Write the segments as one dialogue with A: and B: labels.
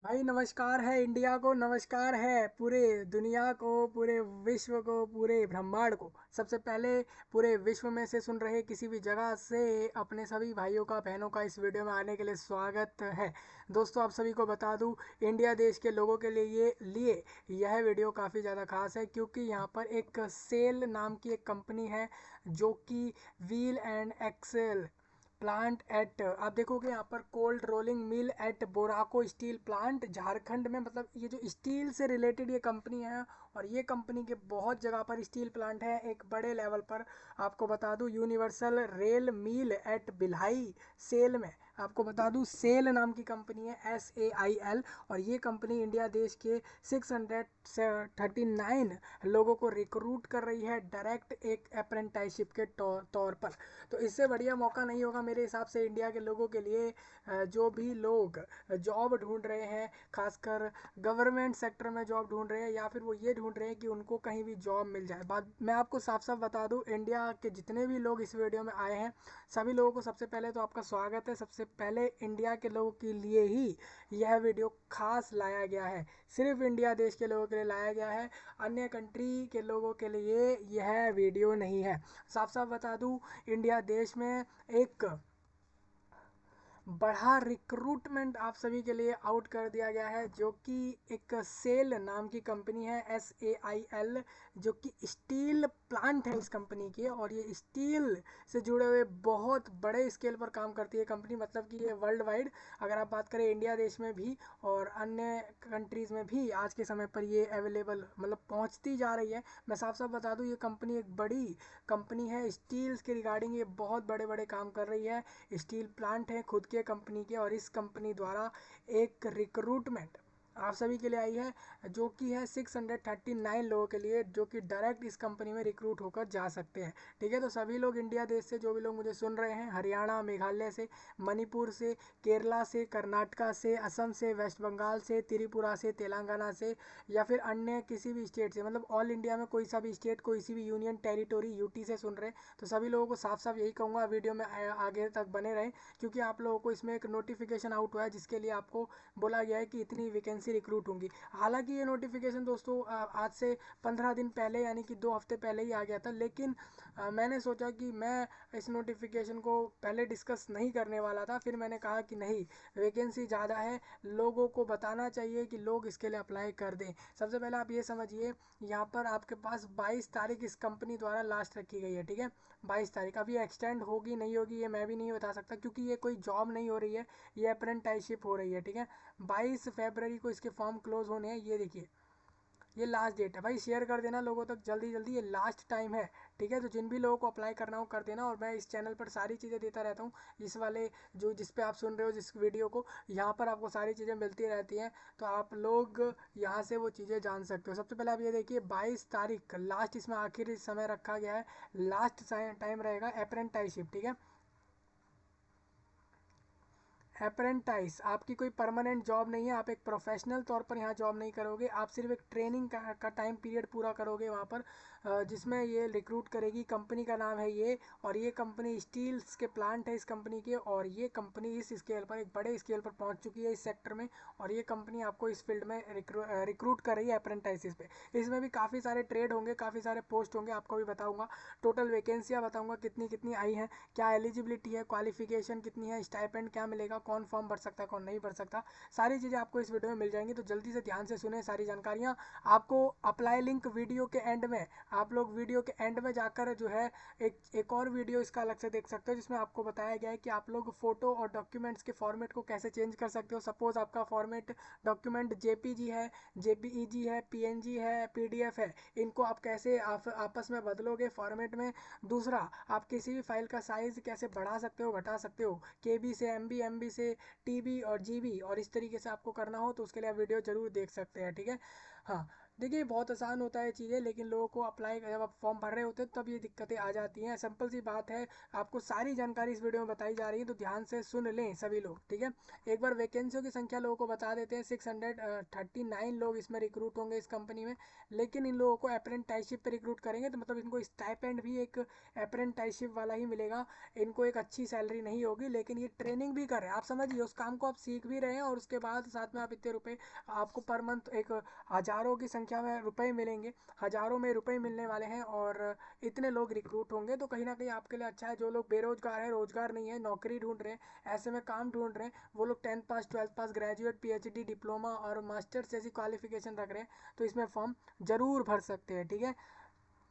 A: भाई नमस्कार है इंडिया को, नमस्कार है पूरे दुनिया को, पूरे विश्व को, पूरे ब्रह्मांड को। सबसे पहले पूरे विश्व में से सुन रहे किसी भी जगह से अपने सभी भाइयों का बहनों का इस वीडियो में आने के लिए स्वागत है। दोस्तों आप सभी को बता दूं, इंडिया देश के लोगों के लिए यह वीडियो काफ़ी ज़्यादा खास है, क्योंकि यहाँ पर एक सेल नाम की एक कंपनी है जो कि wheel and axle plant at, आप देखोगे यहाँ पर कोल्ड रोलिंग मिल एट बोराको स्टील प्लांट झारखंड में। मतलब ये जो स्टील से रिलेटेड ये कंपनी है, और ये कंपनी के बहुत जगह पर स्टील प्लांट है एक बड़े लेवल पर। आपको बता दूं universal rail mill eight Bhilai cell में, आपको बता दूं सेल नाम की कंपनी है, SAIL। और ये कंपनी इंडिया देश के 639 लोगों को रिक्रूट कर रही है डायरेक्ट एक अप्रेंटिसशिप के तौर पर। तो इससे बढ़िया मौका नहीं होगा मेरे हिसाब से इंडिया के लोगों के लिए। जो भी लोग जॉब ढूंढ रहे हैं, खासकर गवर्नमेंट सेक्टर में जॉब ढूंढ रहे हैं, या फिर वो ये ढूंढ रहे हैं कि उनको कहीं भी जॉब मिल जाए। बात मैं आपको साफ साफ बता दूं, इंडिया के जितने भी लोग इस वीडियो में आए हैं सभी लोगों को सबसे पहले तो आपका स्वागत है। सबसे पहले इंडिया के लोगों के लिए ही यह वीडियो खास लाया गया है, सिर्फ इंडिया देश के लोगों के लिए लाया गया है, अन्य कंट्री के लोगों के लिए यह वीडियो नहीं है। साफ साफ बता दूं, इंडिया देश में एक बड़ा रिक्रूटमेंट आप सभी के लिए आउट कर दिया गया है, जो कि एक सेल नाम की कंपनी है, SAIL, जो कि स्टील प्लांट है इस कंपनी की। और ये स्टील से जुड़े हुए बहुत बड़े स्केल पर काम करती है कंपनी। मतलब कि ये वर्ल्ड वाइड, अगर आप बात करें इंडिया देश में भी और अन्य कंट्रीज़ में भी आज के समय पर ये अवेलेबल मतलब पहुंचती जा रही है। मैं साफ साफ बता दूं, ये कंपनी एक बड़ी कंपनी है, स्टील्स के रिगार्डिंग ये बहुत बड़े बड़े काम कर रही है। स्टील प्लांट है खुद के कंपनी के, और इस कंपनी द्वारा एक रिक्रूटमेंट आप सभी के लिए आई है, जो कि है 639 लोगों के लिए, जो कि डायरेक्ट इस कंपनी में रिक्रूट होकर जा सकते हैं। ठीक है, तो सभी लोग इंडिया देश से, जो भी लोग मुझे सुन रहे हैं, हरियाणा, मेघालय से, मणिपुर से, केरला से, कर्नाटका से, असम से, वेस्ट बंगाल से, त्रिपुरा से, तेलंगाना से, या फिर अन्य किसी भी स्टेट से, मतलब ऑल इंडिया में कोई सा भी स्टेट, कोई सी भी यूनियन टेरिटोरी यूटी से सुन रहे हैं, तो सभी लोगों को साफ साफ यही कहूँगा वीडियो में आगे तक बने रहें, क्योंकि आप लोगों को इसमें एक नोटिफिकेशन आउट हुआ है जिसके लिए आपको बोला गया है कि इतनी वैकेंसी रिक्रूट होंगी। हालांकि ये नोटिफिकेशन दोस्तों आज से 15 दिन पहले, यानी कि 2 हफ्ते पहले ही आ गया था, लेकिन मैंने सोचा कि मैं इस नोटिफिकेशन को पहले डिस्कस नहीं करने वाला था। फिर मैंने कहा कि नहीं, वैकेंसी ज़्यादा है, लोगों को बताना चाहिए कि लोग इसके लिए अप्लाई कर दें। सबसे पहले आप ये समझिए, यहाँ पर आपके पास 22 तारीख इस कंपनी द्वारा लास्ट रखी गई है। ठीक है, 22 तारीख। अब ये एक्सटेंड होगी नहीं होगी ये मैं भी नहीं बता सकता, क्योंकि ये कोई जॉब नहीं हो रही है, ये अप्रेंटिसशिप हो रही है। ठीक है, 22 फरवरी को इसके फॉर्म क्लोज होने हैं, ये देखिए ये लास्ट डेट है। भाई शेयर कर देना लोगों तक जल्दी जल्दी, ये लास्ट टाइम है। ठीक है, तो जिन भी लोगों को अप्लाई करना हो कर देना। और मैं इस चैनल पर सारी चीज़ें देता रहता हूँ, इस वाले जो जिस पे आप सुन रहे हो जिस वीडियो को, यहाँ पर आपको सारी चीज़ें मिलती रहती हैं, तो आप लोग यहाँ से वो चीज़ें जान सकते हो। सबसे पहले आप ये देखिए, 22 तारीख लास्ट, इसमें आखिरी समय रखा गया है, लास्ट टाइम रहेगा अप्रेंटिसशिप। ठीक है, अप्रेंटाइज आपकी कोई परमानेंट जॉब नहीं है, आप एक प्रोफेशनल तौर पर यहाँ जॉब नहीं करोगे, आप सिर्फ एक ट्रेनिंग का टाइम पीरियड पूरा करोगे वहाँ पर, जिसमें ये रिक्रूट करेगी। कंपनी का नाम है ये, और ये कंपनी स्टील्स के प्लांट है इस कंपनी के, और ये कंपनी इस स्केल पर, एक बड़े स्केल पर पहुँच चुकी है इस सेक्टर में, और ये कंपनी आपको इस फील्ड में रिक्रूट कर रही है अप्रेंटाइसिस पे। इसमें भी काफ़ी सारे ट्रेड होंगे, काफ़ी सारे पोस्ट होंगे, आपको भी बताऊँगा, टोटल वैकेंसियाँ बताऊँगा कितनी कितनी आई हैं, क्या एलिजिबिलिटी है, क्वालिफिकेशन कितनी है, स्टाइपेंड क्या मिलेगा, कौन फॉर्म भर सकता है कौन नहीं भर सकता, सारी चीज़ें आपको इस वीडियो में मिल जाएंगी। तो जल्दी से ध्यान से सुने सारी जानकारियाँ। आपको अप्लाई लिंक वीडियो के एंड में, आप लोग वीडियो के एंड में जाकर जो है एक और वीडियो इसका अलग से देख सकते हो, जिसमें आपको बताया गया है कि आप लोग फोटो और डॉक्यूमेंट्स के फॉर्मेट को कैसे चेंज कर सकते हो। सपोज आपका फॉर्मेट डॉक्यूमेंट जेपीजी है, जेपीईजी है, पीएनजी है, पीडीएफ है, इनको आप कैसे आपस में बदलोगे फॉर्मेट में। दूसरा, आप किसी भी फाइल का साइज़ कैसे बढ़ा सकते हो, घटा सकते हो, केबी से एमबी, एमबी से टीबी और जीबी, और इस तरीके से आपको करना हो तो उसके लिए आप वीडियो जरूर देख सकते हैं। ठीक है, हाँ, देखिए बहुत आसान होता है चीज़ें, लेकिन लोगों को अप्लाई जब आप फॉर्म भर रहे होते हैं तब ये दिक्कतें आ जाती हैं। सिंपल सी बात है, आपको सारी जानकारी इस वीडियो में बताई जा रही है, तो ध्यान से सुन लें सभी लोग, ठीक है। एक बार वैकेंसियों की संख्या लोगों को बता देते हैं। 639 लोग इसमें रिक्रूट होंगे इस कंपनी में। लेकिन इन लोगों को अप्रेंटिसशिप पे रिक्रूट करेंगे, तो मतलब इनको स्टाइपेंड भी एक अप्रेंटिसशिप वाला ही मिलेगा। इनको एक अच्छी सैलरी नहीं होगी, लेकिन ये ट्रेनिंग भी कर रहे हैं, आप समझिए, उस काम को आप सीख भी रहे हैं और उसके बाद साथ में आप इतने रुपए आपको पर मंथ एक हज़ारों की संख्या में रुपए मिलेंगे, हज़ारों में रुपए मिलने वाले हैं और इतने लोग रिक्रूट होंगे। तो कहीं ना कहीं आपके लिए अच्छा है। जो लोग बेरोजगार हैं, रोजगार नहीं है, नौकरी ढूंढ रहे हैं, ऐसे में काम ढूंढ रहे हैं, वो लोग 10th पास, 12th पास, ग्रेजुएट, पीएचडी, डिप्लोमा और मास्टर्स जैसी क्वालिफिकेशन रख रहे हैं, तो इसमें फॉर्म ज़रूर भर सकते हैं, ठीक है।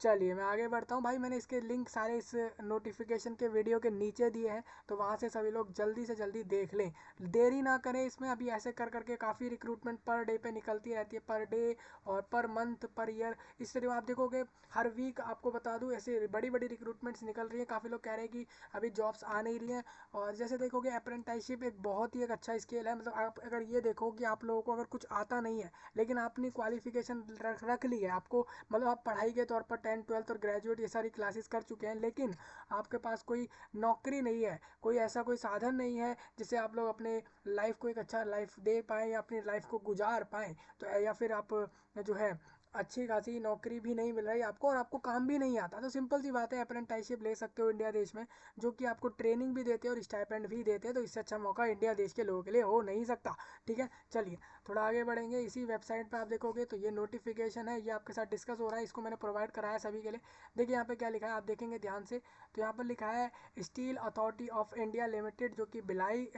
A: चलिए मैं आगे बढ़ता हूँ भाई। मैंने इसके लिंक सारे इस नोटिफिकेशन के वीडियो के नीचे दिए हैं, तो वहाँ से सभी लोग जल्दी से जल्दी देख लें, देरी ना करें इसमें। अभी ऐसे कर करके काफ़ी रिक्रूटमेंट पर डे पे निकलती रहती है, पर डे और पर मंथ, पर ईयर, इस तरह आप देखोगे हर वीक। आपको बता दूँ ऐसे बड़ी बड़ी रिक्रूटमेंट्स निकल रही है। काफ़ी लोग कह रहे हैं कि अभी जॉब्स आ नहीं रही हैं। और जैसे देखोगे अप्रेंटिसशिप एक बहुत ही एक अच्छा स्किल है। मतलब आप अगर ये देखो कि आप लोगों को अगर कुछ आता नहीं है, लेकिन आपने क्वालिफिकेशन रख ली है, आपको मतलब आप पढ़ाई के तौर पर 10th 12th और ग्रेजुएट ये सारी क्लासेस कर चुके हैं, लेकिन आपके पास कोई नौकरी नहीं है, कोई ऐसा कोई साधन नहीं है जिससे आप लोग अपने लाइफ को एक अच्छा लाइफ दे पाएँ या अपनी लाइफ को गुजार पाएँ, तो या फिर आप जो है अच्छी खासी नौकरी भी नहीं मिल रही आपको और आपको काम भी नहीं आता, तो सिंपल सी बात है, अप्रेंटिसशिप ले सकते हो इंडिया देश में, जो कि आपको ट्रेनिंग भी देते हैं और स्टाइपेंड भी देते हैं। तो इससे अच्छा मौका इंडिया देश के लोगों के लिए हो नहीं सकता, ठीक है। चलिए थोड़ा आगे बढ़ेंगे। इसी वेबसाइट पर आप देखोगे तो ये नोटिफिकेशन है, ये आपके साथ डिस्कस हो रहा है, इसको मैंने प्रोवाइड कराया सभी के लिए। देखिए यहाँ पे क्या लिखा है, आप देखेंगे ध्यान से, तो यहाँ पर लिखा है steel authority of India limited, जो कि भिलाई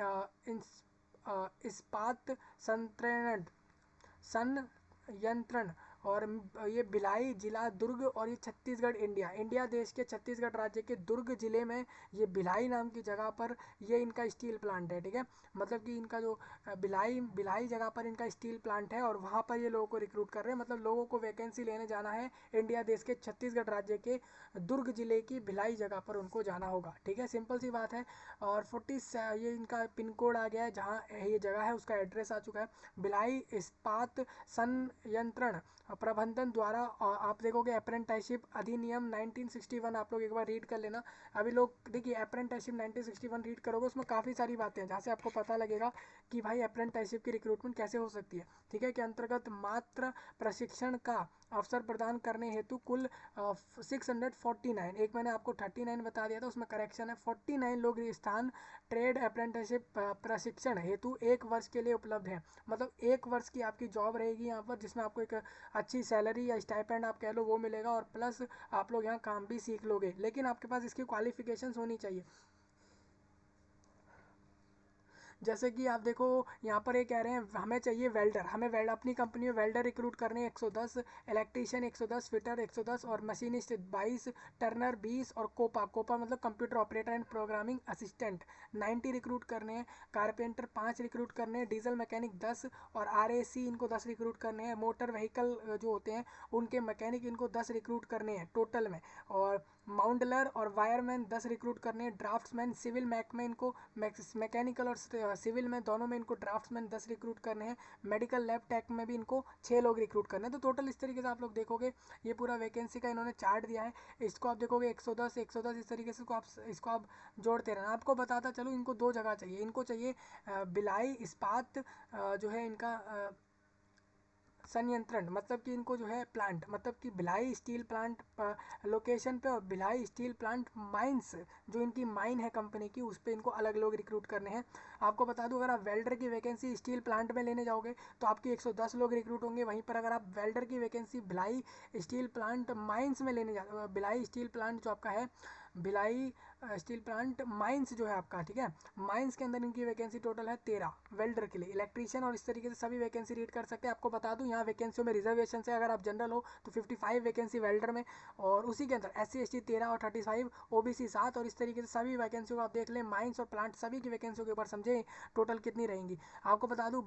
A: इस्पात संयंत्रण संयंत्रण और ये भिलाई जिला दुर्ग, और ये छत्तीसगढ़ इंडिया इंडिया देश के छत्तीसगढ़ राज्य के दुर्ग जिले में ये भिलाई नाम की जगह पर ये इनका स्टील प्लांट है, ठीक है। मतलब कि इनका जो भिलाई भिलाई जगह पर इनका स्टील प्लांट है और वहाँ पर ये लोगों को रिक्रूट कर रहे हैं। मतलब लोगों को वैकेंसी लेने जाना है इंडिया देश के छत्तीसगढ़ राज्य के दुर्ग जिले की भिलाई जगह पर उनको जाना होगा, ठीक है, सिंपल सी बात है। और 40 ये इनका पिन कोड आ गया है, जहाँ ये जगह है उसका एड्रेस आ चुका है। भिलाई इस्पात संयंत्रण प्रबंधन द्वारा। आप देखोगे अप्रेंटिसशिप अधिनियम 1961, आप लोग एक बार रीड कर लेना। अभी लोग देखिए अप्रेंटिसशिप 1961 रीड करोगे, उसमें काफ़ी सारी बातें हैं जहाँ से आपको पता लगेगा कि भाई अप्रेंटिसशिप की रिक्रूटमेंट कैसे हो सकती है, ठीक है। के अंतर्गत मात्र प्रशिक्षण का अवसर प्रदान करने हेतु कुल 649, एक मैंने आपको 39 बता दिया था, उसमें करेक्शन है, 49 लोग स्थान ट्रेड अप्रेंटिसशिप प्रशिक्षण हेतु 1 वर्ष के लिए उपलब्ध है। मतलब 1 वर्ष की आपकी जॉब रहेगी यहाँ पर, जिसमें आपको एक अच्छी सैलरी या स्टाइपेंड आप कह लो वो मिलेगा, और प्लस आप लोग यहाँ काम भी सीख लोगे, लेकिन आपके पास इसकी क्वालिफिकेशंस होनी चाहिए। जैसे कि आप देखो यहाँ पर ये कह रहे हैं हमें चाहिए वेल्डर, हमें वेल्ड अपनी कंपनी में वेल्डर रिक्रूट करने 110, इलेक्ट्रीशियन 110, फिटर 110 और मशीनिस्ट 22, टर्नर 20 और कोपा कोपा मतलब computer operator and programming assistant 90 recruit करने हैं। कारपेंटर 5 रिक्रूट करने हैं। डीजल मैकेनिक 10 और RAC इनको 10 रिक्रूट करने हैं। मोटर व्हीकल जो होते हैं उनके मैकेनिक इनको 10 रिक्रूट करने हैं टोटल में। और माउंटलर और वायरमैन 10 रिक्रूट करने हैं। ड्राफ्ट्समैन सिविल मैक में इनको मैकेनिकल और सिविल में दोनों में इनको ड्राफ्ट्समैन 10 रिक्रूट करने हैं। मेडिकल लैब टेक में भी इनको 6 लोग रिक्रूट करने हैं। तो टोटल इस तरीके से आप लोग देखोगे ये पूरा वैकेंसी का इन्होंने चार्ट दिया है, इसको आप देखोगे 110 110 इस तरीके से इसको आप जोड़ते रहना। आपको बताता चलो इनको 2 जगह चाहिए, इनको चाहिए भिलाई इस्पात जो है इनका संयंत्रण, मतलब कि इनको जो है प्लांट, मतलब कि भिलाई स्टील प्लांट लोकेशन पे, और भिलाई स्टील प्लांट माइंस जो इनकी माइन है कंपनी की, उस पर इनको अलग लोग रिक्रूट करने हैं। आपको बता दूं अगर आप वेल्डर की वैकेंसी स्टील प्लांट में लेने जाओगे तो आपकी 110 लोग रिक्रूट होंगे। वहीं पर अगर आप वेल्डर की vacancy Bhilai steel plant mines में लेने जा भिलाई स्टील प्लांट जो आपका है भिलाई स्टील प्लांट माइंस जो है आपका, ठीक है, माइंस के अंदर इनकी वैकेंसी टोटल है 13 वेल्डर के लिए। इलेक्ट्रीशियन और इस तरीके से सभी वैकेंसी रीड कर सकते हैं। आपको बता दूं यहाँ वैकेंसियों में रिजर्वेशन है, अगर आप जनरल हो तो 55 वैकेंसी वेल्डर में, और उसी के अंदर SC ST 13 और 35 OBC 7, और इस तरीके से सभी वैकेंसियों को आप देख लें। माइंस और प्लांट सभी की वैकेंसियों के ऊपर समझे टोटल कितनी रहेंगी। आपको बता दूं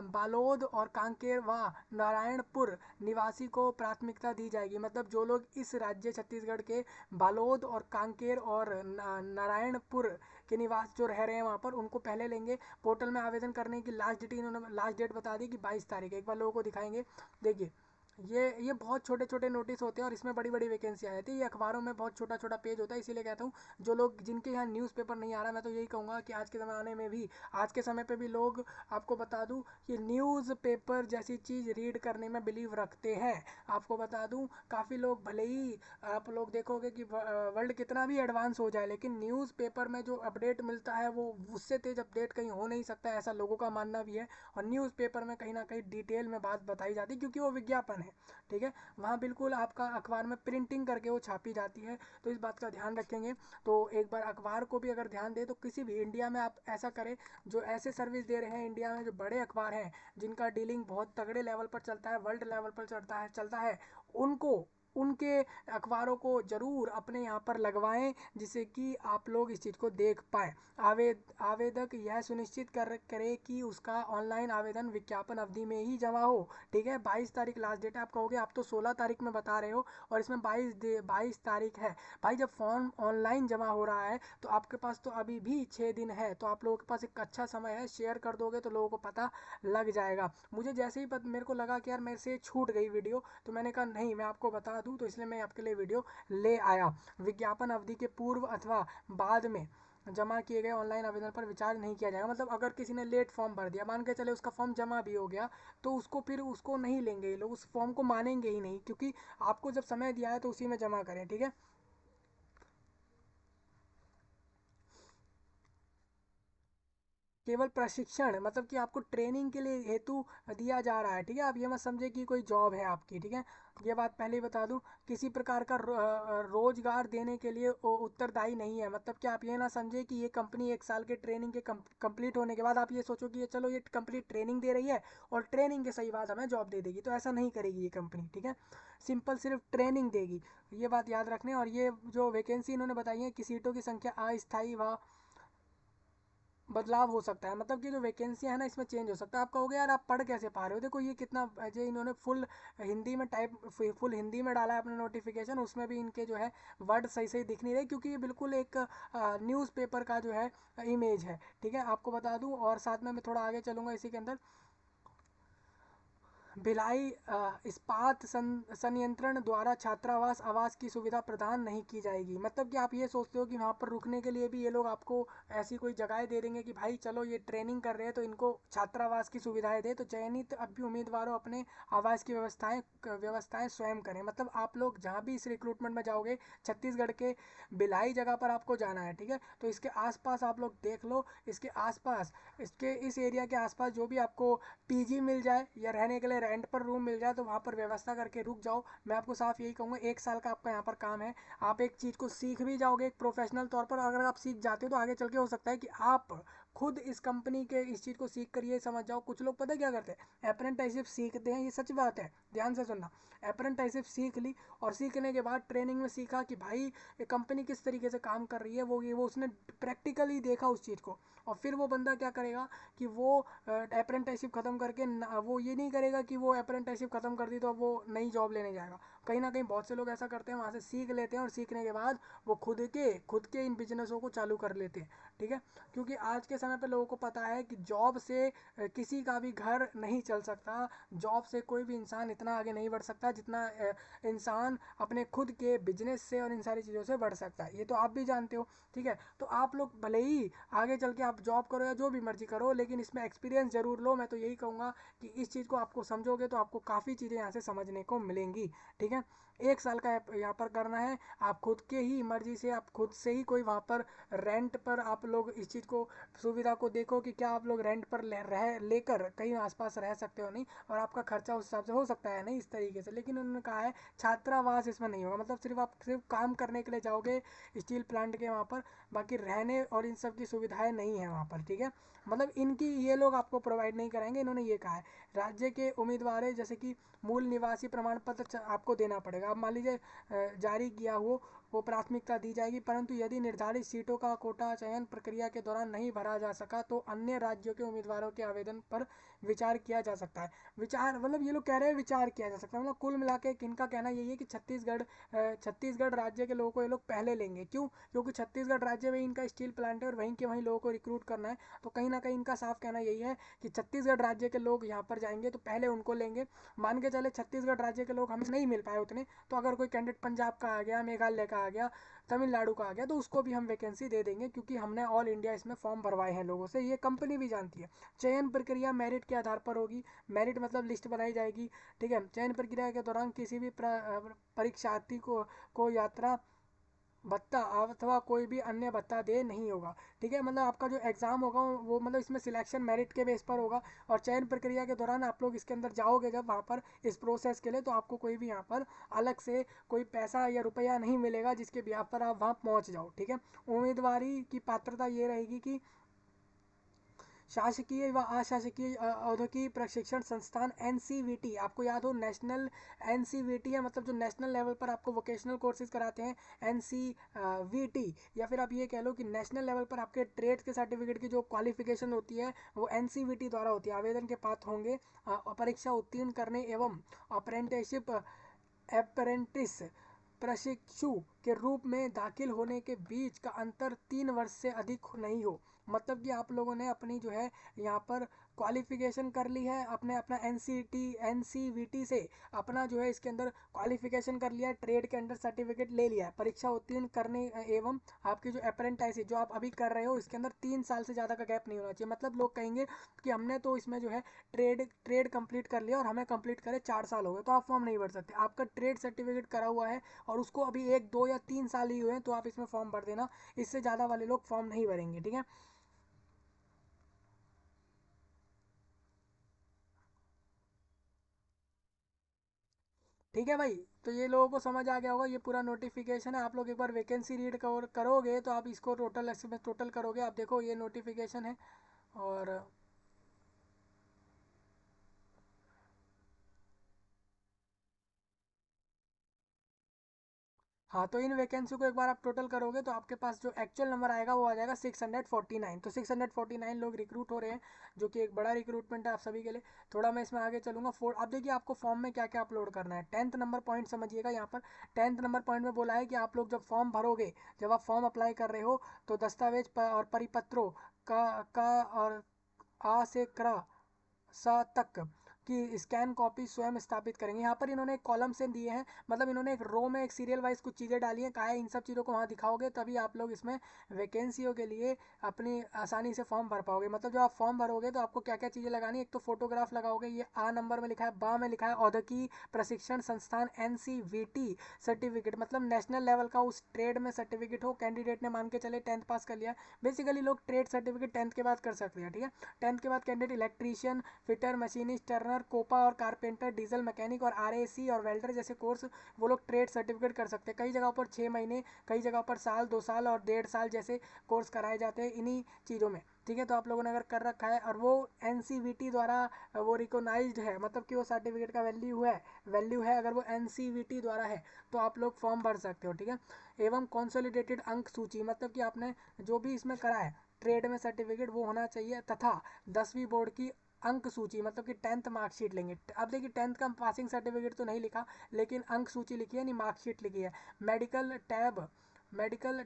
A: बालोद और कांकेर व नारायणपुर निवासी को प्राथमिकता दी जाएगी। मतलब जो लोग इस राज्य छत्तीसगढ़ के बालोद और कांकेर और नारायणपुर के निवास जो रह रहे हैं वहाँ पर, उनको पहले लेंगे। पोर्टल में आवेदन करने की लास्ट डेट इन्होंने लास्ट डेट बता दी कि 22 तारीख। एक बार लोगों को दिखाएंगे, देखिए ये बहुत छोटे छोटे नोटिस होते हैं और इसमें बड़ी बड़ी वैकेंसी आ जाती है। ये अखबारों में बहुत छोटा छोटा पेज होता है, इसीलिए कहता हूँ जो लोग जिनके यहाँ न्यूज़पेपर नहीं आ रहा, मैं तो यही कहूँगा कि आज के ज़माने में भी, आज के समय पे भी लोग, आपको बता दूँ, ये न्यूज़पेपर जैसी चीज़ रीड करने में बिलीव रखते हैं। आपको बता दूँ, काफ़ी लोग, भले ही आप लोग देखोगे कि वर्ल्ड कितना भी एडवांस हो जाए, लेकिन न्यूज़पेपर में जो अपडेट मिलता है वो उससे तेज़ अपडेट कहीं हो नहीं सकता, ऐसा लोगों का मानना भी है। और न्यूज़पेपर में कहीं ना कहीं डिटेल में बात बताई जाती है, क्योंकि वो विज्ञापन है, ठीक है। वहाँ बिल्कुल आपका अखबार में प्रिंटिंग करके वो छापी जाती है, तो इस बात का ध्यान रखेंगे। तो एक बार अखबार को भी अगर ध्यान दे, तो किसी भी इंडिया में आप ऐसा करें, जो ऐसे सर्विस दे रहे हैं इंडिया में, जो बड़े अखबार हैं जिनका डीलिंग बहुत तगड़े लेवल पर चलता है, वर्ल्ड लेवल पर चलता है, उनको, उनके अखबारों को ज़रूर अपने यहाँ पर लगवाएं, जिससे कि आप लोग इस चीज़ को देख पाएँ। आवेदक यह सुनिश्चित करे कि उसका ऑनलाइन आवेदन विज्ञापन अवधि में ही जमा हो, ठीक है। 22 तारीख लास्ट डेट है। आप कहोगे आप तो 16 तारीख में बता रहे हो और इसमें 22 तारीख है। भाई जब फॉर्म ऑनलाइन जमा हो रहा है तो आपके पास तो अभी भी 6 दिन है, तो आप लोगों के पास एक अच्छा समय है। शेयर कर दोगे तो लोगों को पता लग जाएगा। मुझे जैसे ही मेरे को लगा कि यार मेरे से छूट गई वीडियो, तो मैंने कहा नहीं, मैं आपको बता दूं, तो इसलिए मैं आपके लिए वीडियो ले आया। विज्ञापन अवधि के पूर्व अथवा बाद में जमा किए गए ऑनलाइन आवेदन पर विचार नहीं किया जाएगा। मतलब अगर किसी ने लेट फॉर्म भर दिया, मान के चले उसका फॉर्म जमा भी हो गया, तो उसको फिर उसको नहीं लेंगे ये लोग, उस फॉर्म को मानेंगे ही नहीं, क्योंकि आपको जब समय दिया है तो उसी में जमा करें, ठीक है। केवल प्रशिक्षण, मतलब कि आपको ट्रेनिंग के लिए हेतु दिया जा रहा है, ठीक है। आप ये मत समझे कि कोई जॉब है आपकी, ठीक है। ये बात पहले ही बता दूं, किसी प्रकार का रोजगार देने के लिए उत्तरदायी नहीं है। मतलब कि आप ये ना समझे कि ये कंपनी 1 साल के ट्रेनिंग के कंप्लीट होने के बाद आप ये सोचो कि ये चलो ये कंप्लीट ट्रेनिंग दे रही है और ट्रेनिंग के सही बाद हमें जॉब दे देगी, तो ऐसा नहीं करेगी ये कंपनी, ठीक है। सिंपल सिर्फ ट्रेनिंग देगी, ये बात याद रखने। और ये जो वैकेंसी इन्होंने बताई है कि सीटों की संख्या अस्थायी व बदलाव हो सकता है, मतलब कि जो वैकेंसी है ना, इसमें चेंज हो सकता है। आप कहोगे यार आप पढ़ कैसे पा रहे हो, देखो ये कितना, जो इन्होंने फुल हिंदी में डाला है अपना नोटिफिकेशन, उसमें भी इनके जो है वर्ड सही सही दिख नहीं रहे, क्योंकि ये बिल्कुल एक न्यूज़पेपर का जो है इमेज है, ठीक है। आपको बता दूं, और साथ में मैं थोड़ा आगे चलूंगा इसी के अंदर। भिलाई इस्पात संयंत्रण द्वारा छात्रावास आवास की सुविधा प्रदान नहीं की जाएगी। मतलब कि आप ये सोचते हो कि वहाँ पर रुकने के लिए भी ये लोग आपको ऐसी कोई जगह दे देंगे कि भाई चलो ये ट्रेनिंग कर रहे हैं तो इनको छात्रावास की सुविधाएं दे, तो चयनित अभी उम्मीदवारों अपने आवास की व्यवस्थाएं स्वयं करें। मतलब आप लोग जहाँ भी इस रिक्रूटमेंट में जाओगे, छत्तीसगढ़ के भिलाई जगह पर आपको जाना है, ठीक है। तो इसके आसपास आप लोग देख लो, इसके आसपास, इसके इस एरिया के आसपास जो भी आपको पीजी मिल जाए या रहने के लिए रेंट पर रूम मिल जाए, तो वहाँ पर व्यवस्था करके रुक जाओ। मैं आपको साफ यही कहूँगा, 1 साल का आपका यहाँ पर काम है, आप एक चीज़ को सीख भी जाओगे एक प्रोफेशनल तौर पर। अगर आप सीख जाते हो तो आगे चल के हो सकता है कि आप खुद इस कंपनी के इस चीज़ को सीख कर ये समझ जाओ। कुछ लोग पता है क्या करते हैं, अप्रेंटिसशिप सीखते हैं, ये सच बात है, ध्यान से सुनना। अप्रेंटिसशिप सीख ली और सीखने के बाद ट्रेनिंग में सीखा कि भाई ये कंपनी किस तरीके से काम कर रही है, वो उसने प्रैक्टिकली देखा उस चीज़ को। और फिर वो बंदा क्या करेगा कि वो अप्रेंटिसशिप ख़त्म करके वो ये नहीं करेगा कि वो अप्रेंटिसशिप ख़त्म कर दी तो अब वो नई जॉब लेने जाएगा। कहीं ना कहीं बहुत से लोग ऐसा करते हैं, वहाँ से सीख लेते हैं और सीखने के बाद वो खुद के इन बिजनेसों को चालू कर लेते हैं, ठीक है। क्योंकि आज के समय पे लोगों को पता है कि जॉब से किसी का भी घर नहीं चल सकता, जॉब से कोई भी इंसान इतना आगे नहीं बढ़ सकता जितना इंसान अपने खुद के बिजनेस से और इन सारी चीज़ों से बढ़ सकता है। ये तो आप भी जानते हो, ठीक है। तो आप लोग भले ही आगे चल के आप जॉब करो या जो भी मर्जी करो, लेकिन इसमें एक्सपीरियंस जरूर लो। मैं तो यही कहूँगा कि इस चीज़ को आपको समझोगे तो आपको काफ़ी चीज़ें यहाँ से समझने को मिलेंगी, ठीक है। 1 साल का यहाँ पर करना है, आप खुद के ही मर्जी से, आप खुद से ही कोई वहाँ पर रेंट पर आप लोग इस चीज़ को, सुविधा को देखो कि क्या आप लोग रेंट पर लेकर कहीं आसपास रह सकते हो नहीं, और आपका खर्चा उस हिसाब से हो सकता है नहीं इस तरीके से। लेकिन उन्होंने कहा है छात्रावास इसमें नहीं होगा, मतलब सिर्फ आप सिर्फ काम करने के लिए जाओगे स्टील प्लांट के वहाँ पर, बाकी रहने और इन सब की सुविधाएं नहीं है वहाँ पर, ठीक है। मतलब इनकी ये लोग आपको प्रोवाइड नहीं कराएंगे, इन्होंने ये कहा है। राज्य के उम्मीदवार जैसे कि मूल निवासी प्रमाण पत्र आपको देना पड़ेगा। अब मान लीजिए जारी किया हो वो प्राथमिकता दी जाएगी, परंतु यदि निर्धारित सीटों का कोटा चयन प्रक्रिया के दौरान नहीं भरा जा सका तो अन्य राज्यों के उम्मीदवारों के आवेदन पर विचार किया जा सकता है। विचार मतलब ये लोग कह रहे हैं विचार किया जा सकता है, मतलब कुल मिला के इनका कहना यही है कि छत्तीसगढ़ राज्य के लोगों को ये लोग पहले लेंगे। क्यों? क्योंकि छत्तीसगढ़ राज्य में इनका स्टील प्लांट है और वहीं के वहीं लोगों को रिक्रूट करना है। तो कहीं ना कहीं इनका साफ कहना यही है कि छत्तीसगढ़ राज्य के लोग यहाँ पर जाएंगे तो पहले उनको लेंगे। मान के चले छत्तीसगढ़ राज्य के लोग हमें नहीं मिल पाए उतने, तो अगर कोई कैंडिडेट पंजाब का आ गया, मेघालय का आ गया, तमिलनाडु का आ गया, तो उसको भी हम वैकेंसी दे देंगे, क्योंकि हमने ऑल इंडिया इसमें फॉर्म भरवाए हैं लोगों से, ये कंपनी भी जानती है। चयन प्रक्रिया मेरिट के आधार पर होगी। मेरिट मतलब लिस्ट बनाई जाएगी, ठीक है। चयन प्रक्रिया के दौरान किसी भी परीक्षार्थी को यात्रा भत्ता अथवा कोई भी अन्य भत्ता दे नहीं होगा, ठीक है। मतलब आपका जो एग्ज़ाम होगा वो मतलब इसमें सिलेक्शन मेरिट के बेस पर होगा, और चयन प्रक्रिया के दौरान आप लोग इसके अंदर जाओगे जब वहाँ पर इस प्रोसेस के लिए, तो आपको कोई भी यहाँ पर अलग से कोई पैसा या रुपया नहीं मिलेगा जिसके ब्याह पर आप वहाँ पहुँच जाओ, ठीक है। उम्मीदवारी की पात्रता ये रहेगी कि शासकीय व अशासकीय औद्योगिक प्रशिक्षण संस्थान NCVT, आपको याद हो नेशनल NCVT है, मतलब जो नेशनल लेवल पर आपको वोकेशनल कोर्सेज कराते हैं NCVT, या फिर आप ये कह लो कि नेशनल लेवल पर आपके ट्रेड के सर्टिफिकेट की जो क्वालिफिकेशन होती है वो NCVT द्वारा होती है। आवेदन के पात्र होंगे परीक्षा उत्तीर्ण करने एवं अप्रेंटिस प्रशिक्षु के रूप में दाखिल होने के बीच का अंतर 3 वर्ष से अधिक नहीं हो। मतलब कि आप लोगों ने अपनी जो है यहाँ पर क्वालिफिकेशन कर ली है, अपने अपना NCVT से अपना जो है इसके अंदर क्वालिफिकेशन कर लिया है, ट्रेड के अंदर सर्टिफिकेट ले लिया है, परीक्षा उत्तीर्ण करने एवं आपकी जो अप्रेंटिस जो आप अभी कर रहे हो इसके अंदर 3 साल से ज़्यादा का गैप नहीं होना चाहिए। मतलब लोग कहेंगे कि हमने तो इसमें जो है ट्रेड कंप्लीट कर लिया और हमें कंप्लीट करे 4 साल हो गए, तो आप फॉर्म नहीं भर सकते। आपका ट्रेड सर्टिफिकेट करा हुआ है और उसको अभी 1 2 या 3 साल ही हुए हैं, तो आप इसमें फॉर्म भर देना। इससे ज़्यादा वाले लोग फॉर्म नहीं भरेंगे, ठीक है। ठीक है भाई, तो ये लोगों को समझ आ गया होगा, ये पूरा नोटिफिकेशन है। आप लोग एक बार वैकेंसी रीड करोगे तो आप इसको टोटल करोगे, आप देखो ये नोटिफिकेशन है। और हाँ, तो इन वैकेंसी को एक बार आप टोटल करोगे तो आपके पास जो एक्चुअल नंबर आएगा वो आ जाएगा 649। तो 649 लोग रिक्रूट हो रहे हैं, जो कि एक बड़ा रिक्रूटमेंट है आप सभी के लिए। थोड़ा मैं इसमें आगे चलूंगा। अब देखिए आपको फॉर्म में क्या क्या अपलोड करना है। 10th नंबर पॉइंट समझिएगा यहाँ पर। 10th नंबर पॉइंट में बोला है कि आप लोग जब फॉर्म भरोगे, जब आप फॉर्म अप्लाई कर रहे हो, तो दस्तावेज और परिपत्रों का और आ से क्र सा तक की स्कैन कॉपी स्वयं स्थापित करेंगे। यहाँ पर इन्होंने एक कॉलम से दिए हैं, मतलब इन्होंने एक रो में एक सीरियल वाइज कुछ चीज़ें डाली हैं। कहा है इन सब चीज़ों को वहाँ दिखाओगे तभी आप लोग इसमें वैकेंसियों के लिए अपनी आसानी से फॉर्म भर पाओगे। मतलब जब आप फॉर्म भरोगे तो आपको क्या क्या चीज़ें लगानी है। एक तो फोटोग्राफ लगाओगे, ये आ नंबर में लिखा है, बा में लिखा है औद्योगिक प्रशिक्षण संस्थान NCVT सर्टिफिकेट, मतलब नेशनल लेवल का उस ट्रेड में सर्टिफिकेट हो। कैंडिडेट ने मान के चले 10th पास कर लिया, बेसिकली लोग ट्रेड सर्टिफिकेट 10th के बाद कर सकते हैं, ठीक है। 10th के बाद candidate electrician, fitter, machinist, turner, COPA और कारपेंटर, डीजल मैकेनिक और RAC और वेल्डर जैसे कोर्स वो लोग ट्रेड सर्टिफिकेट कर सकते हैं। कई जगहों पर 6 महीने, कई जगहों पर साल, 2 साल और 1.5 साल जैसे कोर्स कराए जाते हैं इन्हीं चीज़ों में, ठीक है। तो आप लोगों ने अगर कर रखा है और वो NCVT द्वारा वो रिकोगनाइज्ड है, मतलब कि वो सर्टिफिकेट का वैल्यू है अगर वो NCVT द्वारा है, तो आप लोग फॉर्म भर सकते हो, ठीक है। एवं कंसोलिडेटेड अंक सूची, मतलब कि आपने जो भी इसमें करा है ट्रेड में सर्टिफिकेट वो होना चाहिए, तथा 10वीं बोर्ड की अंक सूची, मतलब कि 10th मार्कशीट लेंगे। अब देखिए 10th का पासिंग सर्टिफिकेट तो नहीं लिखा, लेकिन अंक सूची लिखी है, नहीं मार्कशीट लिखी है। Medical tab medical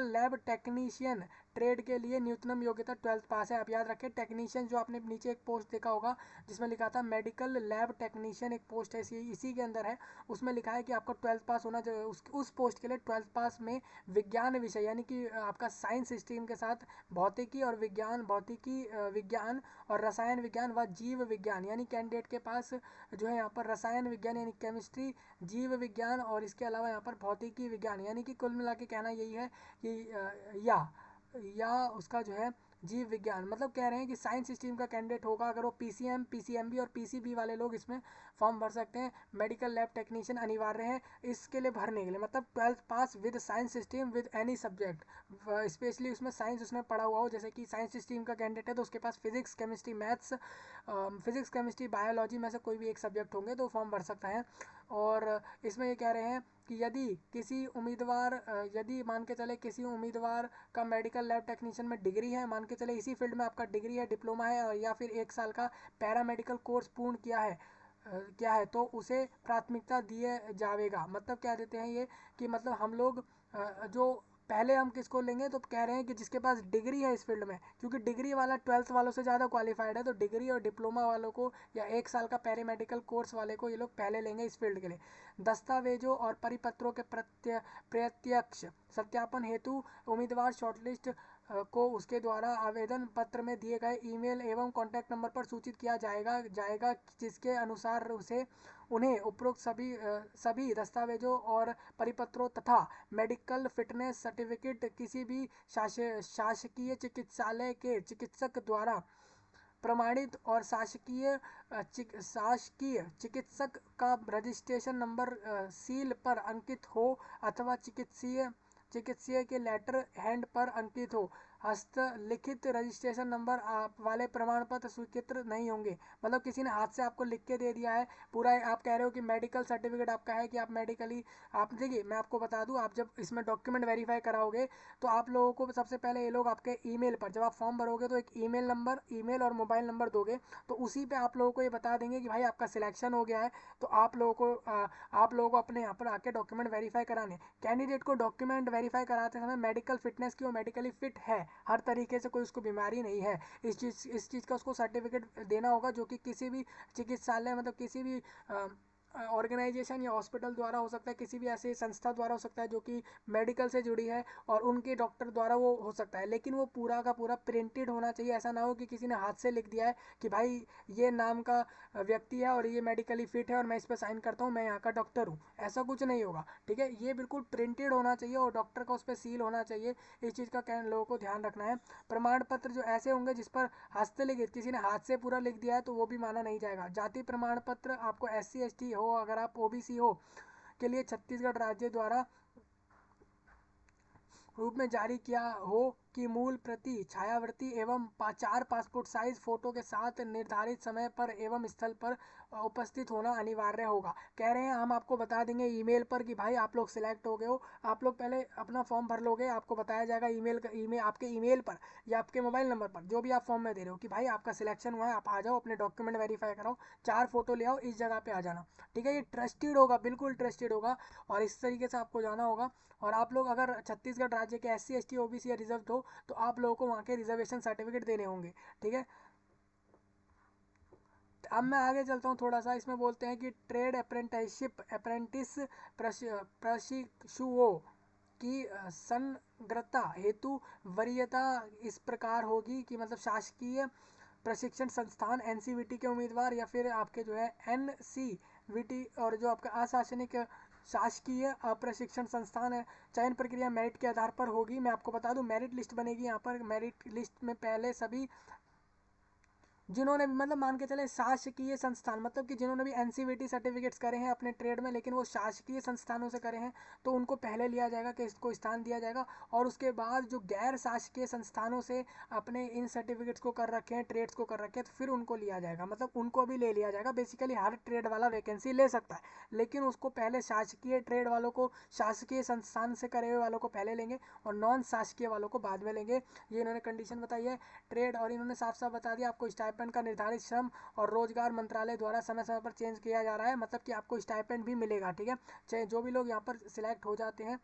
A: lab technician trade के लिए न्यूनतम योग्यता 12th पास है। आप याद रखें, टेक्नीशियन जो आपने नीचे एक पोस्ट देखा होगा जिसमें लिखा था मेडिकल लैब टेक्नीशियन, एक पोस्ट है इसी के अंदर है, उसमें लिखा है कि आपको 12th पास होना चाहिए। उस पोस्ट के लिए 12th पास में विज्ञान विषय, यानी कि आपका साइंस स्ट्रीम के साथ भौतिकी और विज्ञान और रसायन विज्ञान व जीव विज्ञान, यानी कैंडिडेट के पास जो है यहाँ पर रसायन विज्ञान यानी केमिस्ट्री, जीव विज्ञान और इसके अलावा यहाँ पर भौतिकी विज्ञान, यानी कि कुल मिला के कहना यही है कि या उसका जो है जीव विज्ञान, मतलब कह रहे हैं कि साइंस स्ट्रीम का कैंडिडेट होगा अगर वो पीसीएम, पीसीएमबी और पीसीबी वाले लोग इसमें फॉर्म भर सकते हैं। मेडिकल लैब टेक्नीशियन अनिवार्य है इसके लिए भरने के लिए, मतलब 12th pass with science stream with any subject, specially उसमें साइंस उसने पढ़ा हुआ हो, जैसे कि साइंस स्ट्रीम का कैंडिडेट है तो उसके पास physics chemistry maths, physics chemistry biology में से कोई भी एक सब्जेक्ट होंगे तो फॉर्म भर सकता है। और इसमें ये कह रहे हैं कि यदि किसी उम्मीदवार यदि मान के चले किसी उम्मीदवार का मेडिकल लैब टेक्नीशियन में डिग्री है, मान के चले इसी फील्ड में आपका डिग्री है, डिप्लोमा है, और या फिर 1 साल का पैरामेडिकल कोर्स पूर्ण किया है तो उसे प्राथमिकता दिए जाएगा। मतलब क्या देते हैं ये कि मतलब हम लोग जो पहले हम किसको लेंगे, तो कह रहे हैं कि जिसके पास डिग्री है इस फील्ड में, क्योंकि डिग्री वाला 12th वालों से ज़्यादा क्वालिफाइड है, तो डिग्री और डिप्लोमा वालों को या 1 साल का पैरामेडिकल कोर्स वाले को ये लोग पहले लेंगे इस फील्ड के लिए। दस्तावेजों और परिपत्रों के प्रत्यक्ष सत्यापन हेतु उम्मीदवार शॉर्टलिस्ट को उसके द्वारा आवेदन पत्र में दिए गए ईमेल एवं कॉन्टैक्ट नंबर पर सूचित किया जाएगा जिसके अनुसार उसे उन्हें उपरोक्त सभी दस्तावेजों और परिपत्रों तथा मेडिकल फिटनेस सर्टिफिकेट किसी भी शासकीय चिकित्सालय के चिकित्सक द्वारा प्रमाणित और शासकीय चिकित्सक का रजिस्ट्रेशन नंबर सील पर अंकित हो अथवा चिकित्सीय के लेटर हैंड पर अंकित हो। हस्तलिखित रजिस्ट्रेशन नंबर वाले प्रमाण पत्र स्वीकृत नहीं होंगे। मतलब किसी ने हाथ से आपको लिख के दे दिया है पूरा, आप कह रहे हो कि मेडिकल सर्टिफिकेट आपका है कि आप मेडिकली, आप देखिए मैं आपको बता दूं, आप जब इसमें डॉक्यूमेंट वेरीफाई कराओगे तो आप लोगों को सबसे पहले ये लोग आपके ईमेल पर, जब आप फॉर्म भरोगे तो एक ईमेल और मोबाइल नंबर दोगे, तो उसी पे आप लोगों को ये बता देंगे कि भाई आपका सिलेक्शन हो गया है। तो आप लोगों को अपने यहाँ पर आके डॉक्यूमेंट वेरीफाई कराने। कैंडिडेट को डॉक्यूमेंट वेरीफाई कराते समय मेडिकल फिटनेस की वो मेडिकली फिट है, हर तरीके से कोई उसको बीमारी नहीं है, इस चीज़ का उसको सर्टिफिकेट देना होगा, जो कि किसी भी चिकित्सालय मतलब किसी भी ऑर्गेनाइजेशन या हॉस्पिटल द्वारा हो सकता है, किसी भी ऐसी संस्था द्वारा हो सकता है जो कि मेडिकल से जुड़ी है, और उनके डॉक्टर द्वारा वो हो सकता है, लेकिन वो पूरा का पूरा प्रिंटेड होना चाहिए। ऐसा ना हो कि किसी ने हाथ से लिख दिया है कि भाई ये नाम का व्यक्ति है और ये मेडिकली फिट है और मैं इस पर साइन करता हूँ, मैं यहाँ का डॉक्टर हूँ, ऐसा कुछ नहीं होगा। ठीक है, ये बिल्कुल प्रिंटेड होना चाहिए और डॉक्टर का उस पर सील होना चाहिए। इस चीज़ का लोगों को ध्यान रखना है। प्रमाण पत्र जो ऐसे होंगे जिस पर हस्तलिखित किसी ने हाथ से पूरा लिख दिया है तो वो भी माना नहीं जाएगा। जाति प्रमाण पत्र आपको SC ST हो, अगर आप OBC हो के लिए छत्तीसगढ़ राज्य द्वारा रूप में जारी किया हो कि मूल प्रति छायावर्ती एवं 4 पासपोर्ट साइज फोटो के साथ निर्धारित समय पर एवं स्थल पर उपस्थित होना अनिवार्य होगा। कह रहे हैं हम आपको बता देंगे ईमेल पर कि भाई आप लोग सिलेक्ट हो गए हो, आप लोग पहले अपना फॉर्म भर लोगे, आपको बताया जाएगा ईमेल आपके ईमेल पर या आपके मोबाइल नंबर पर जो भी आप फॉर्म में दे रहे हो कि भाई आपका सिलेक्शन हुआ है, आप आ जाओ, अपने डॉक्यूमेंट वेरीफाई कराओ, 4 फोटो ले आओ, इस जगह पे आ जाना। ठीक है, ये ट्रस्टेड होगा, बिल्कुल ट्रस्टेड होगा और इस तरीके से आपको जाना होगा। और आप लोग अगर छत्तीसगढ़ राज्य के SC ST OBC या रिजर्व हो तो आप लोगों को वहाँ के रिजर्वेशन सर्टिफिकेट देने होंगे। ठीक है, अब मैं आगे चलता हूँ थोड़ा सा। इसमें बोलते हैं कि ट्रेड अप्रेंटिस प्रशिक्षुओं की संग्रता हेतु वरीयता इस प्रकार होगी कि मतलब शासकीय प्रशिक्षण संस्थान NCVT के उम्मीदवार या फिर आपके जो है NCVT और जो आपका अशासनिक शासकीय प्रशिक्षण संस्थान है। चयन प्रक्रिया मेरिट के आधार पर होगी। मैं आपको बता दूं मेरिट लिस्ट बनेगी, यहाँ पर मेरिट लिस्ट में पहले सभी जिन्होंने भी मतलब मान के चले शासकीय संस्थान, मतलब कि जिन्होंने भी NCVT सर्टिफिकेट्स करे हैं अपने ट्रेड में लेकिन वो शासकीय संस्थानों से करे हैं तो उनको पहले लिया जाएगा कि इसको स्थान दिया जाएगा। और उसके बाद जो गैर शासकीय संस्थानों से अपने इन सर्टिफिकेट्स को कर रखे हैं, ट्रेड्स को कर रखे हैं, तो फिर उनको लिया जाएगा, मतलब उनको भी ले लिया जाएगा। बेसिकली हर ट्रेड वाला वैकेंसी ले सकता है लेकिन उसको पहले शासकीय ट्रेड वालों को, शासकीय संस्थान से करे हुए वालों को पहले लेंगे और नॉन शासकीय वालों को बाद में लेंगे। ये इन्होंने कंडीशन बताई है ट्रेड। और इन्होंने साफ साफ बता दिया आपको स्टाइपेंड का निर्धारित श्रम और रोजगार मंत्रालय द्वारा समय समय पर चेंज किया जा रहा है, मतलब कि आपको स्टाइपेंड भी मिलेगा। ठीक है, चाहे जो भी लोग यहाँ पर सिलेक्ट हो जाते हैं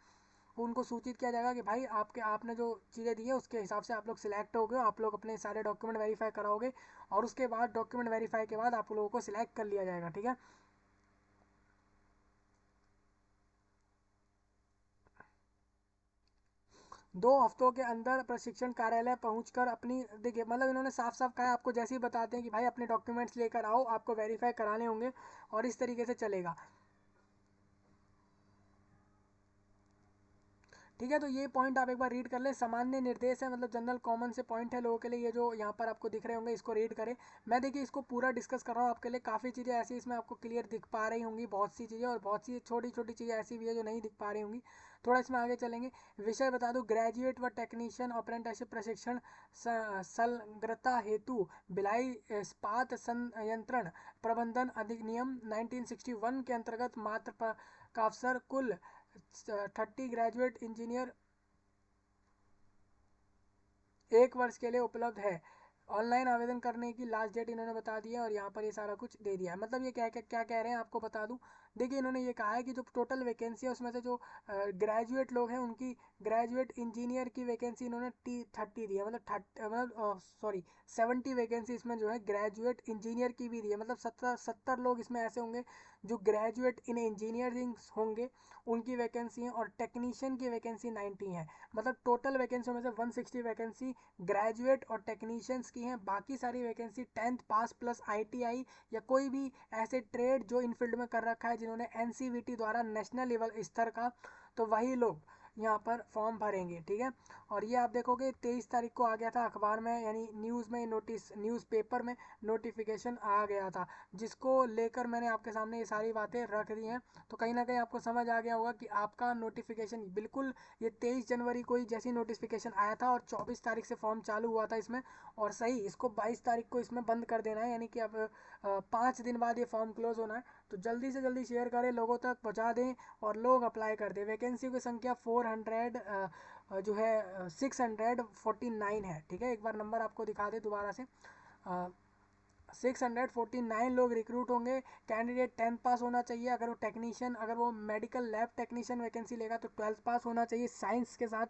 A: उनको सूचित किया जाएगा कि भाई आपने जो चीज़ें दी है उसके हिसाब से आप लोग सिलेक्ट हो गए, आप लोग अपने सारे डॉक्यूमेंट वेरीफाई कराओगे और उसके बाद डॉक्यूमेंट वेरीफाई के बाद आप लोगों को सिलेक्ट कर लिया जाएगा। ठीक है, 2 हफ्तों के अंदर प्रशिक्षण कार्यालय पहुंचकर अपनी, देखिए मतलब इन्होंने साफ साफ कहा आपको, जैसे ही बताते हैं कि भाई अपने डॉक्यूमेंट्स लेकर आओ, आपको वेरीफाई कराने होंगे और इस तरीके से चलेगा। ठीक है। तो ये पॉइंट आप एक बार रीड कर ले। सामान्य निर्देश है, मतलब जनरल कॉमन से पॉइंट है लोगों के लिए, ये जो यहाँ पर आपको दिख रहे होंगे इसको रीड करें। मैं देखिए इसको पूरा डिस्कस कर रहा हूँ आपके लिए, काफ़ी चीज़ें ऐसी इसमें आपको क्लियर दिख पा रही होंगी, बहुत सी चीज़ें, और बहुत सी छोटी छोटी चीज़ें ऐसी भी है जो नहीं दिख पा रही होंगी। थोड़ा इसमें आगे चलेंगे। विषय बता दूँ, ग्रेजुएट व टेक्नीशियन अप्रेंटिसशिप प्रशिक्षण संलग्नता हेतु भिलाई इस्पात संयंत्रण प्रबंधन अधिनियम 1961 के अंतर्गत मात्र का अवसर कुल 30 ग्रेजुएट इंजीनियर 1 वर्ष के लिए उपलब्ध है। ऑनलाइन आवेदन करने की लास्ट डेट इन्होंने बता दी है, और यहाँ पर ये सारा कुछ दे दिया है। मतलब ये क्या क्या क्या कह रहे हैं आपको बता दूं। देखिए इन्होंने ये कहा है कि जो टोटल वैकेंसी है उसमें से जो ग्रेजुएट लोग हैं उनकी ग्रेजुएट इंजीनियर की वैकेंसी इन्होंने 30 दी है, मतलब सॉरी 70 वैकेंसी इसमें जो है ग्रेजुएट इंजीनियर की भी दी है। मतलब 70 लोग इसमें ऐसे होंगे जो ग्रेजुएट इन इंजीनियरिंग होंगे, उनकी वैकेंसी है, और टेक्नीशियन की वैकेंसी 90 है। मतलब टोटल वैकेंसी में से 160 वैकेंसी ग्रेजुएट और टेक्नीशियंस की हैं। बाकी सारी वैकेंसी 10th पास प्लस ITI या कोई भी ऐसे ट्रेड जो इन फील्ड में कर रखा है जिन्होंने NCVT द्वारा नेशनल लेवल स्तर का, तो वही लोग यहाँ पर फॉर्म भरेंगे। ठीक है। और ये आप देखोगे 23 तारीख को आ गया था अखबार में, यानी न्यूज़ में, न्यूज़पेपर में नोटिफिकेशन आ गया था, जिसको लेकर मैंने आपके सामने ये सारी बातें रख दी हैं। तो कहीं ना कहीं आपको समझ आ गया होगा कि आपका नोटिफिकेशन बिल्कुल ये 23 जनवरी को ही जैसी नोटिफिकेशन आया था, और 24 तारीख से फॉर्म चालू हुआ था इसमें, और सही इसको 22 तारीख को इसमें बंद कर देना है, यानी कि अब 5 दिन बाद ये फॉर्म क्लोज होना है। तो जल्दी से जल्दी शेयर करें, लोगों तक पहुँचा दें और लोग अप्लाई कर दें। वैकेंसी की संख्या 400 जो है 649 है। ठीक है, एक बार नंबर आपको दिखा दे दोबारा से, 649 लोग रिक्रूट होंगे। कैंडिडेट 10th पास होना चाहिए। अगर वो टेक्नीशियन, अगर वो मेडिकल लैब टेक्नीशियन वैकेंसी लेगा तो 12th पास होना चाहिए, साइंस के साथ,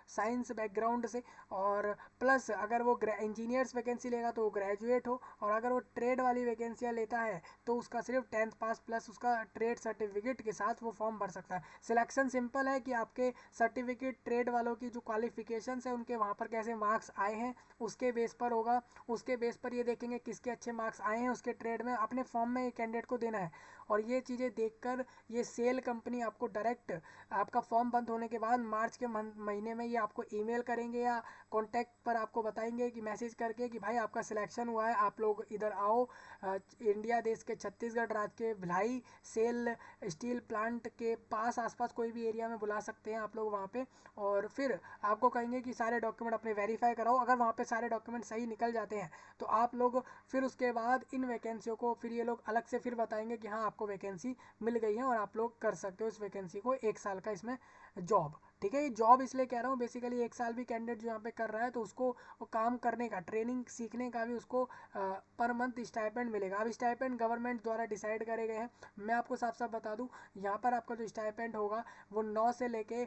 A: साइंस बैकग्राउंड से। और प्लस अगर वो इंजीनियर्स वैकेंसी लेगा तो वो ग्रेजुएट हो, और अगर वो ट्रेड वाली वैकेंसियाँ लेता है तो उसका सिर्फ 10th पास प्लस उसका ट्रेड सर्टिफिकेट के साथ वो फॉर्म भर सकता है। सिलेक्शन सिंपल है कि आपके सर्टिफिकेट, ट्रेड वालों की जो क्वालिफिकेशंस है उनके वहाँ पर कैसे मार्क्स आए हैं उसके बेस पर होगा। उसके बेस पर ये देखेंगे किसके अच्छे मार्क्स आए हैं उसके ट्रेड में, अपने फॉर्म में कैंडिडेट को देना है। और ये चीज़ें देखकर ये सेल कंपनी आपको डायरेक्ट आपका फॉर्म बंद होने के बाद मार्च के महीने में ये आपको ईमेल करेंगे या कॉन्टैक्ट पर आपको बताएंगे कि मैसेज करके कि भाई आपका सिलेक्शन हुआ है, आप लोग इधर आओ। इंडिया देश के छत्तीसगढ़ राज्य के भिलाई सेल स्टील प्लांट के पास आसपास कोई भी एरिया में बुला सकते हैं आप लोग वहाँ पे। और फिर आपको कहेंगे कि सारे डॉक्यूमेंट अपने वेरीफाई कराओ। अगर वहाँ पे सारे डॉक्यूमेंट सही निकल जाते हैं तो आप लोग फिर उसके बाद इन वैकेंसियों को फिर ये लोग अलग से फिर बताएंगे कि हाँ आपको वैकेंसी मिल गई है और आप लोग कर सकते हो इस वैकेंसी को, 1 साल का इसमें जॉब। ठीक है, ये जॉब इसलिए कह रहा हूँ, बेसिकली 1 साल भी कैंडिडेट जो यहाँ पे कर रहा है तो उसको वो काम करने का, ट्रेनिंग सीखने का भी उसको पर मंथ स्टाइपेंड मिलेगा। अब स्टाइपेंड गवर्नमेंट द्वारा डिसाइड करे गए हैं। मैं आपको साफ साफ बता दूँ, यहाँ पर आपका जो स्टाइपेंड होगा वो 9 से लेके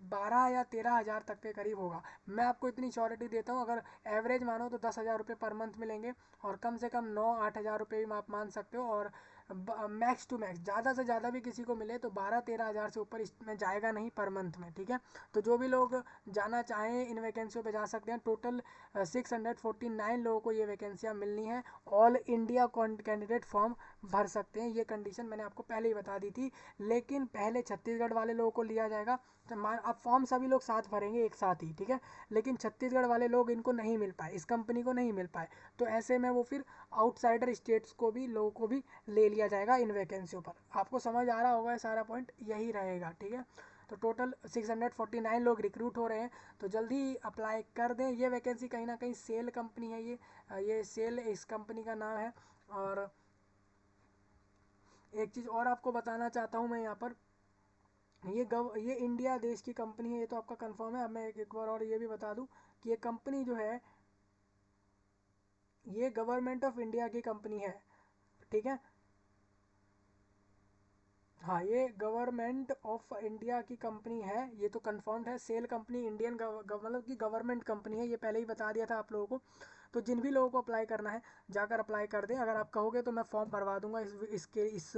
A: 12 या 13 हज़ार तक के करीब होगा। मैं आपको इतनी श्योरिटी देता हूँ, अगर एवरेज मानो तो 10,000 रुपये पर मंथ मिलेंगे, और कम से कम 9-8 हज़ार रुपये भी आप मान सकते हो। और मैक्स टू मैक्स ज़्यादा से ज़्यादा भी किसी को मिले तो 12-13 हज़ार से ऊपर इसमें जाएगा नहीं पर मंथ में। ठीक है, तो जो भी लोग जाना चाहें इन वैकेंसियों पे जा सकते हैं। टोटल 649 लोगों को ये वैकेंसियाँ मिलनी है। ऑल इंडिया कैंडिडेट फॉर्म भर सकते हैं, ये कंडीशन मैंने आपको पहले ही बता दी थी। लेकिन पहले छत्तीसगढ़ वाले लोगों को लिया जाएगा। तो अब फॉर्म सभी लोग साथ भरेंगे एक साथ ही। ठीक है, लेकिन छत्तीसगढ़ वाले लोग इनको नहीं मिल पाए, इस कंपनी को नहीं मिल पाए, तो ऐसे में वो फिर आउटसाइडर स्टेट्स को भी, लोगों को भी ले लिया जाएगा इन वैकेंसियों पर। आपको समझ आ रहा होगा, सारा पॉइंट यही रहेगा। ठीक है, तो टोटल 649 लोग रिक्रूट हो रहे हैं, तो जल्दी अप्लाई कर दें। ये वैकेंसी कहीं ना कहीं सेल कंपनी है, ये सेल इस कंपनी का नाम है। और एक चीज़ और आपको बताना चाहता हूँ मैं यहाँ पर, ये इंडिया देश की कंपनी है, ये तो आपका कंफर्म है। अब मैं एक बार और ये भी बता दूँ कि ये कंपनी जो है ये गवर्नमेंट ऑफ इंडिया की कंपनी है। ठीक है, हाँ ये गवर्नमेंट ऑफ इंडिया की कंपनी है, ये तो कंफर्म्ड है। सेल कंपनी इंडियन मतलब की गवर्नमेंट कंपनी है, ये पहले ही बता दिया था आप लोगों को। तो जिन भी लोगों को अप्लाई करना है जाकर अप्लाई कर दें। अगर आप कहोगे तो मैं फॉर्म भरवा दूंगा इस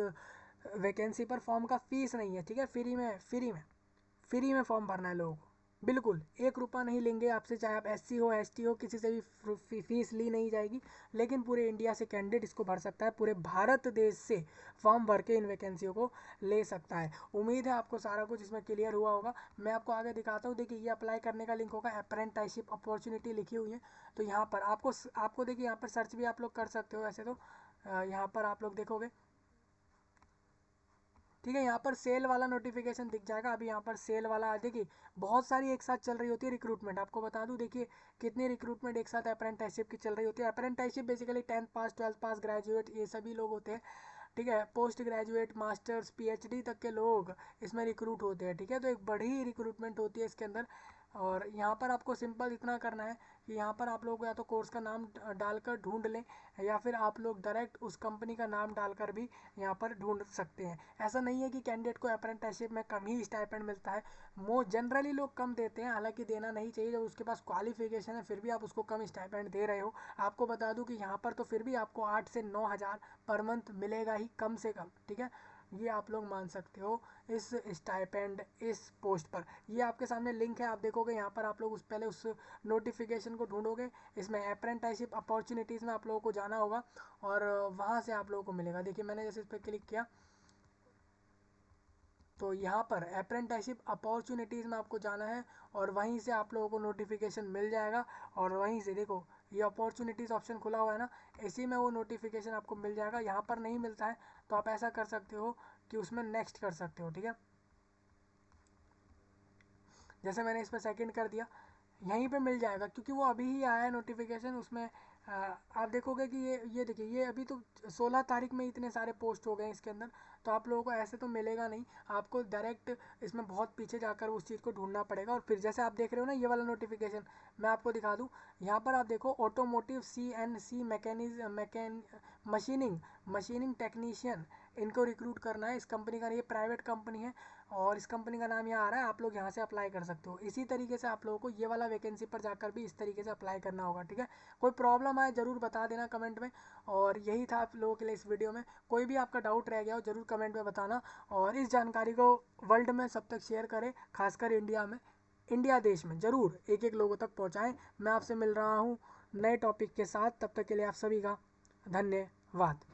A: वैकेंसी पर। फॉर्म का फीस नहीं है, ठीक है, फ्री में फॉर्म भरना है लोगों को। बिल्कुल 1 रुपया नहीं लेंगे आपसे, चाहे आप SC हो ST हो, किसी से भी फीस ली नहीं जाएगी। लेकिन पूरे इंडिया से कैंडिडेट इसको भर सकता है, पूरे भारत देश से फॉर्म भर के इन वैकेंसियों को ले सकता है। उम्मीद है आपको सारा कुछ इसमें क्लियर हुआ होगा। मैं आपको आगे दिखाता हूँ। देखिए ये अप्लाई करने का लिंक होगा, अप्रेंटिसशिप अपॉर्चुनिटी लिखी हुई है। तो यहाँ पर आपको देखिए यहाँ पर सर्च भी आप लोग कर सकते हो वैसे तो। यहाँ पर आप लोग देखोगे, ठीक है, यहाँ पर सेल वाला नोटिफिकेशन दिख जाएगा। अभी यहाँ पर सेल वाला देखिए, बहुत सारी एक साथ चल रही होती है रिक्रूटमेंट। आपको बता दूं, देखिए कितनी रिक्रूटमेंट एक साथ अप्रेंटिसशिप की चल रही होती है। अप्रेंटिसशिप बेसिकली 10th पास 12th पास ग्रेजुएट ये सभी लोग होते हैं, ठीक है। पोस्ट ग्रेजुएट मास्टर्स PhD तक के लोग इसमें रिक्रूट होते हैं, ठीक है। तो एक बड़ी रिक्रूटमेंट होती है इसके अंदर। और यहाँ पर आपको सिंपल इतना करना है कि यहाँ पर आप लोग को या तो कोर्स का नाम डालकर ढूंढ लें, या फिर आप लोग डायरेक्ट उस कंपनी का नाम डालकर भी यहाँ पर ढूंढ सकते हैं। ऐसा नहीं है कि कैंडिडेट को अप्रेंटिसशिप में कम ही स्टाइपेंड मिलता है, जनरली लोग कम देते हैं, हालांकि देना नहीं चाहिए। जब उसके पास क्वालिफिकेशन है फिर भी आप उसको कम स्टाइपेंड दे रहे हो। आपको बता दूं कि यहाँ पर तो फिर भी आपको 8 से 9 हज़ार पर मंथ मिलेगा ही कम से कम, ठीक है। ये आप लोग मान सकते हो इस स्टाइपेंड इस पोस्ट पर। ये आपके सामने लिंक है, आप देखोगे यहाँ पर आप लोग पहले उस नोटिफिकेशन को ढूंढोगे। इसमें अप्रेंटिसशिप अपॉर्चुनिटीज़ में आप लोगों को जाना होगा और वहाँ से आप लोगों को मिलेगा। देखिए मैंने जैसे इस पर क्लिक किया तो यहाँ पर अप्रेंटिसशिप अपॉर्चुनिटीज़ में आपको जाना है और वहीं से आप लोगों को नोटिफिकेशन मिल जाएगा। और वहीं से देखो ये अपॉर्चुनिटीज़ ऑप्शन खुला हुआ है ना, इसी में वो नोटिफिकेशन आपको मिल जाएगा। यहाँ पर नहीं मिलता है तो आप ऐसा कर सकते हो कि उसमें नेक्स्ट कर सकते हो, ठीक है। जैसे मैंने इस पर सेकंड कर दिया, यहीं पे मिल जाएगा क्योंकि वो अभी ही आया है नोटिफिकेशन। उसमें आप देखोगे कि ये देखिए ये अभी तो 16 तारीख में इतने सारे पोस्ट हो गए हैं इसके अंदर। तो आप लोगों को ऐसे तो मिलेगा नहीं, आपको डायरेक्ट इसमें बहुत पीछे जाकर उस चीज़ को ढूंढना पड़ेगा। और फिर जैसे आप देख रहे हो ना ये वाला नोटिफिकेशन, मैं आपको दिखा दूँ। यहाँ पर आप देखो ऑटोमोटिव CNC मशीनिंग टेक्नीशियन, इनको रिक्रूट करना है। इस कंपनी का, ये प्राइवेट कंपनी है और इस कंपनी का नाम यहाँ आ रहा है। आप लोग यहाँ से अप्लाई कर सकते हो। इसी तरीके से आप लोगों को ये वाला वैकेंसी पर जाकर भी इस तरीके से अप्लाई करना होगा, ठीक है। कोई प्रॉब्लम आए ज़रूर बता देना कमेंट में। और यही था आप लोगों के लिए इस वीडियो में। कोई भी आपका डाउट रह गया हो ज़रूर कमेंट में बताना। और इस जानकारी को वर्ल्ड में सब तक शेयर करें, खासकर इंडिया देश में ज़रूर एक एक लोगों तक पहुँचाएँ। मैं आपसे मिल रहा हूँ नए टॉपिक के साथ, तब तक के लिए आप सभी का धन्यवाद।